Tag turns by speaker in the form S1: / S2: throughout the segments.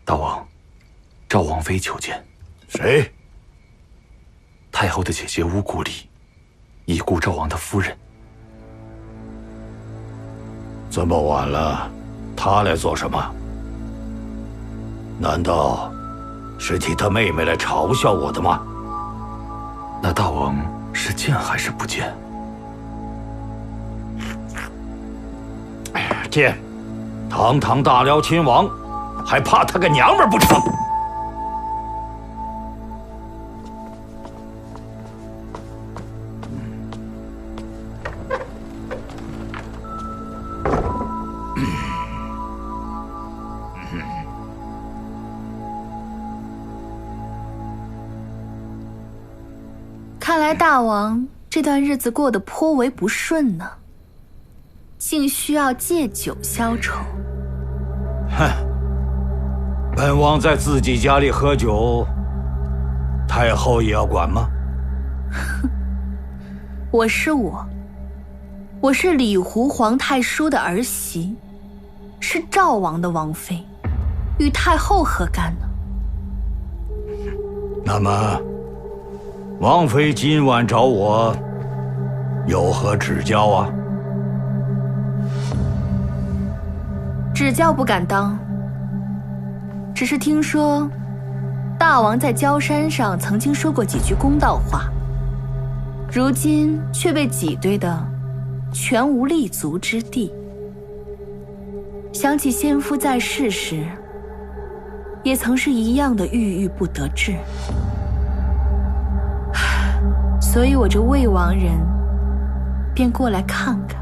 S1: 大王，赵王妃求见。
S2: 谁？
S1: 太后的姐姐乌古里，已故赵王的夫人。
S2: 这么晚了，她来做什么？难道是替她妹妹来嘲笑我的吗？
S1: 那大王是见还是不见？
S2: 见，堂堂大辽亲王，还怕他个娘们不成？
S3: 看来大王这段日子过得颇为不顺呢，竟需要借酒消愁。
S2: 哼，本王在自己家里喝酒，太后也要管吗？
S3: 我是李胡皇太叔的儿媳，是赵王的王妃，与太后何干呢？
S2: 那么，王妃今晚找我，有何指教啊？
S3: 指教不敢当，只是听说大王在焦山上曾经说过几句公道话，如今却被挤兑的全无立足之地。想起先夫在世时，也曾是一样的郁郁不得志，所以我这魏王人便过来看看。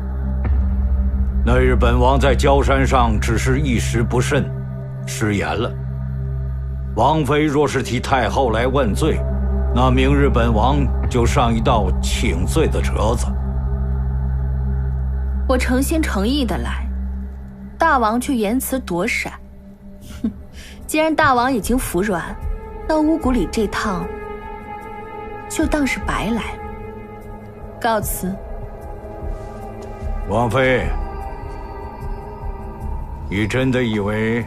S2: 那日本王在焦山上只是一时不慎，失言了。王妃若是替太后来问罪，那明日本王就上一道请罪的折子。
S3: 我诚心诚意的来，大王却言辞躲闪。哼，既然大王已经服软，那乌古里这趟就当是白来了。告辞。
S2: 王妃，你真的以为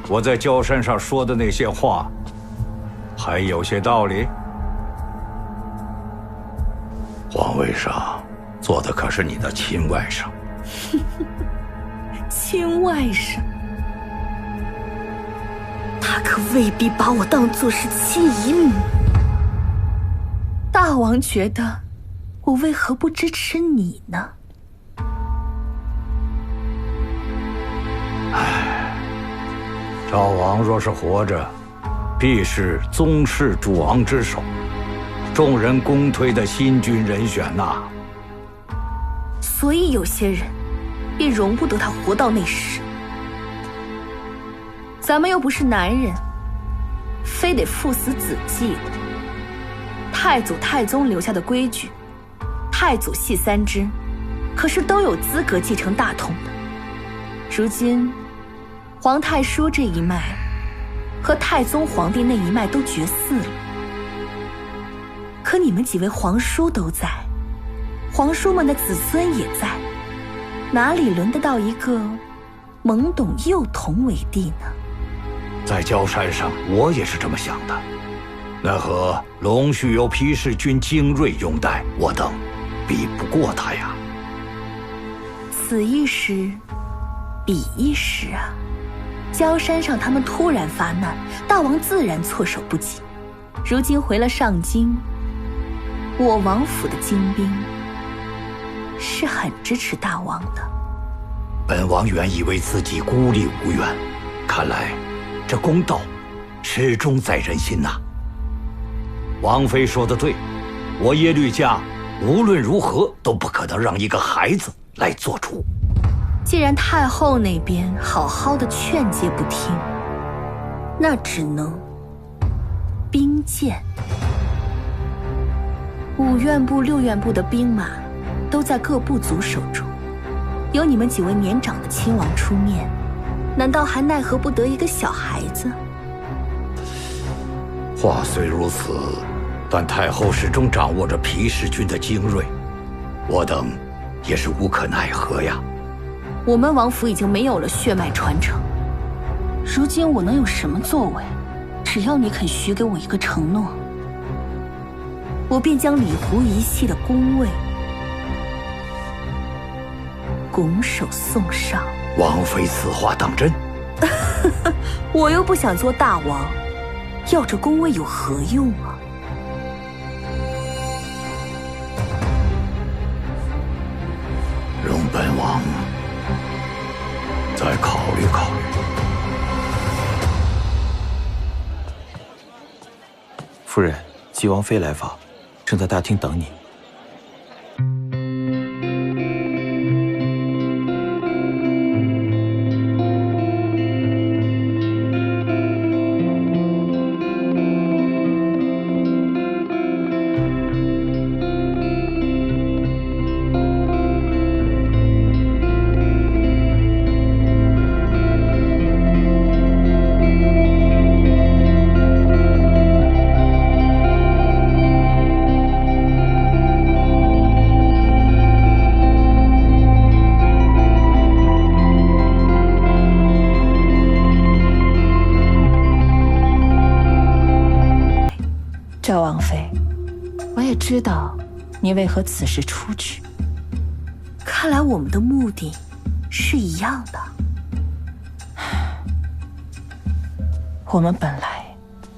S2: 我在焦山上说的那些话还有些道理？皇位上坐的可是你的亲外甥。
S3: 亲外甥，他可未必把我当作是亲姨母。大王觉得我为何不支持你呢？
S2: 赵王若是活着，必是宗室主王之首，众人公推的新君人选呐。
S3: 所以有些人便容不得他活到那时。咱们又不是男人，非得父死子继的。太祖太宗留下的规矩，太祖系三支，可是都有资格继承大统的。如今皇太叔这一脉和太宗皇帝那一脉都绝嗣了，可你们几位皇叔都在，皇叔们的子孙也在，哪里轮得到一个懵懂幼童为帝呢？
S2: 在焦山上，我也是这么想的。奈何龙须有皮氏君精锐拥戴，我等比不过他呀。
S3: 此一时，彼一时啊！焦山上他们突然发难，大王自然措手不及。如今回了上京，我王府的精兵是很支持大王的。
S2: 本王原以为自己孤立无援，看来这公道始终在人心呐。王妃说的对，我耶律家无论如何都不可能让一个孩子来做主。
S3: 既然太后那边好好的劝诫不听，那只能兵谏。5院部、6院部的兵马都在各部族手中，有你们几位年长的亲王出面，难道还奈何不得一个小孩子？
S2: 话虽如此，但太后始终掌握着皮氏君的精锐，我等也是无可奈何呀。
S3: 我们王府已经没有了血脉传承，如今我能有什么作为？只要你肯许给我一个承诺，我便将李胡一系的宫位拱手送上。
S2: 王妃此话当真？
S3: 我又不想做大王，要这宫位有何用啊？
S2: 容本王再考虑考虑。
S1: 夫人，姬王妃来访，正在大厅等你。
S3: 赵王妃，我也知道你为何此时出去。看来我们的目的是一样的。我们本来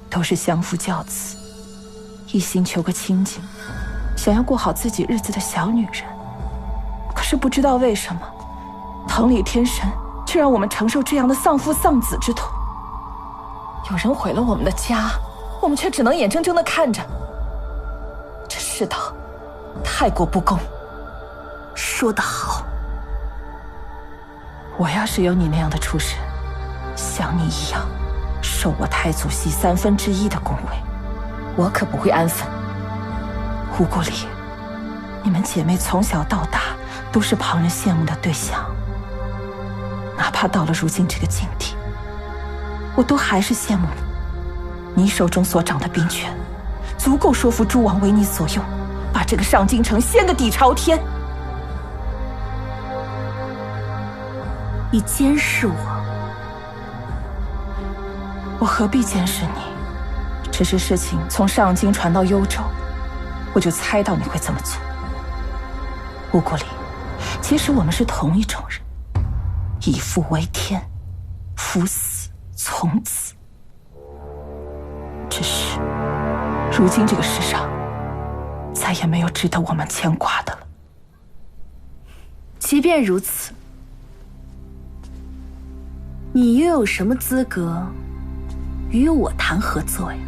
S3: 都是相夫教子，一心求个清静，想要过好自己日子的小女人。可是不知道为什么，藤里天神却让我们承受这样的丧夫丧子之痛。有人毁了我们的家，我们却只能眼睁睁地看着。这世道太过不公。说得好。我要是有你那样的出身，像你一样受我太祖系1/3的宫位，我可不会安分。吴国里，你们姐妹从小到大都是旁人羡慕的对象，哪怕到了如今这个境地，我都还是羡慕你。你手中所掌的兵权，足够说服诸王为你所用，把这个上京城掀个底朝天。你监视我，我何必监视你？只是事情从上京传到幽州，我就猜到你会这么做。吴国里，其实我们是同一种人，以父为天，夫死从子。只是，如今这个世上，再也没有值得我们牵挂的了。即便如此，你又有什么资格与我谈合作呀？